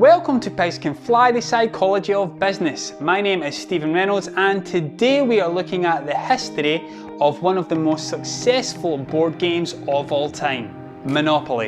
Welcome to Pigs Can Fly, the psychology of business. My name is Stephen Reynolds and today we are looking at the history of one of the most successful board games of all time, Monopoly.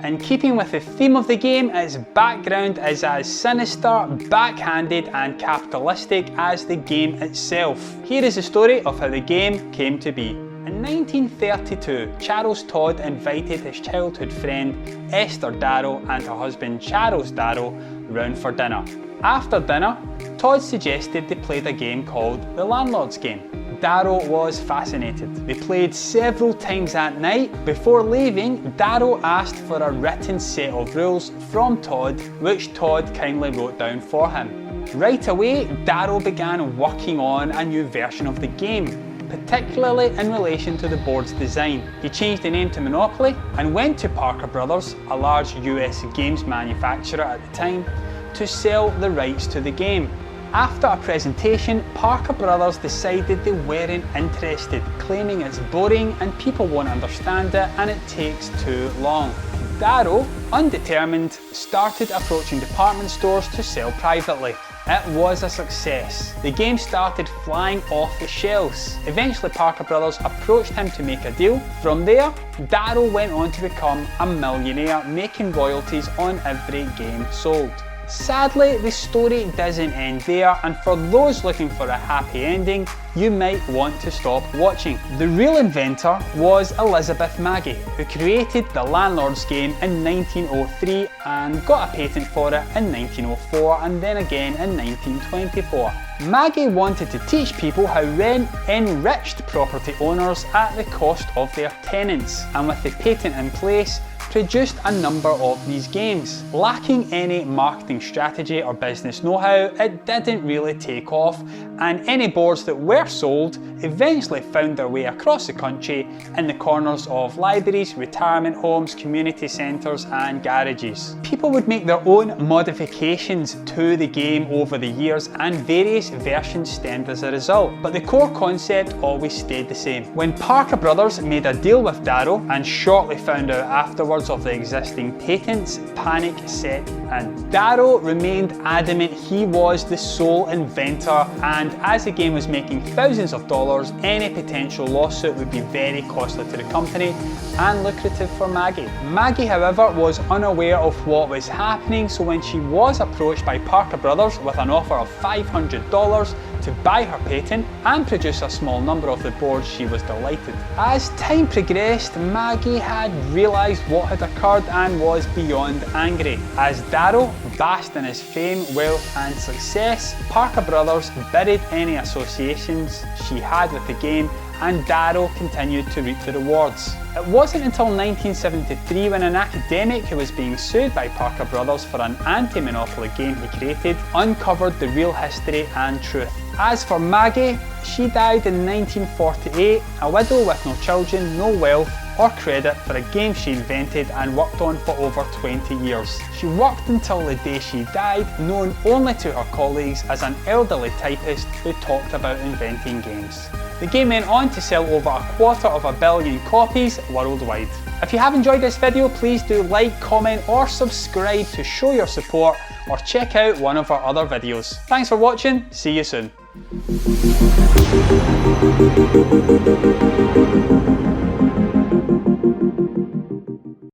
In keeping with the theme of the game, its background is as sinister, backhanded and capitalistic as the game itself. Here is the story of how the game came to be. In 1932, Charles Todd invited his childhood friend Esther Darrow and her husband Charles Darrow round for dinner. After dinner, Todd suggested they played a game called the Landlord's Game. Darrow was fascinated. They played several times that night. Before leaving, Darrow asked for a written set of rules from Todd, which Todd kindly wrote down for him. Right away, Darrow began working on a new version of the game, particularly in relation to the board's design. He changed the name to Monopoly and went to Parker Brothers, a large US games manufacturer at the time, to sell the rights to the game. After a presentation, Parker Brothers decided they weren't interested, claiming it's boring and people won't understand it and it takes too long. Darrow, undetermined, started approaching department stores to sell privately. It was a success. The game started flying off the shelves. Eventually Parker Brothers approached him to make a deal. From there, Darrow went on to become a millionaire, making royalties on every game sold. Sadly, the story doesn't end there, and for those looking for a happy ending, you might want to stop watching. The real inventor was Elizabeth Magie, who created the Landlord's Game in 1903 and got a patent for it in 1904 and then again in 1924. Magie wanted to teach people how rent enriched property owners at the cost of their tenants, and with the patent in place, produced a number of these games. Lacking any marketing strategy or business know-how, it didn't really take off, and any boards that were sold eventually found their way across the country in the corners of libraries, retirement homes, community centres and garages. People would make their own modifications to the game over the years and various versions stemmed as a result, but the core concept always stayed the same. When Parker Brothers made a deal with Darrow and shortly found out afterwards of the existing patents, panic set in. Darrow remained adamant he was the sole inventor, and as the game was making thousands of dollars, any potential lawsuit would be very costly to the company and lucrative for Magie. Magie, however, was unaware of what was happening, so when she was approached by Parker Brothers with an offer of $500 to buy her patent and produce a small number of the boards, she was delighted. As time progressed, Magie had realised what had occurred and was beyond angry. As Darrow basked in his fame, wealth and success, Parker Brothers buried any associations she had with the game, and Darrow continued to reap the rewards. It wasn't until 1973 when an academic who was being sued by Parker Brothers for an anti-monopoly game he created uncovered the real history and truth. As for Magie, she died in 1948, a widow with no children, no wealth or credit for a game she invented and worked on for over 20 years. She worked until the day she died, known only to her colleagues as an elderly typist who talked about inventing games. The game went on to sell over 250 million copies worldwide. If you have enjoyed this video, please do like, comment or subscribe to show your support, or check out one of our other videos. Thanks for watching, see you soon.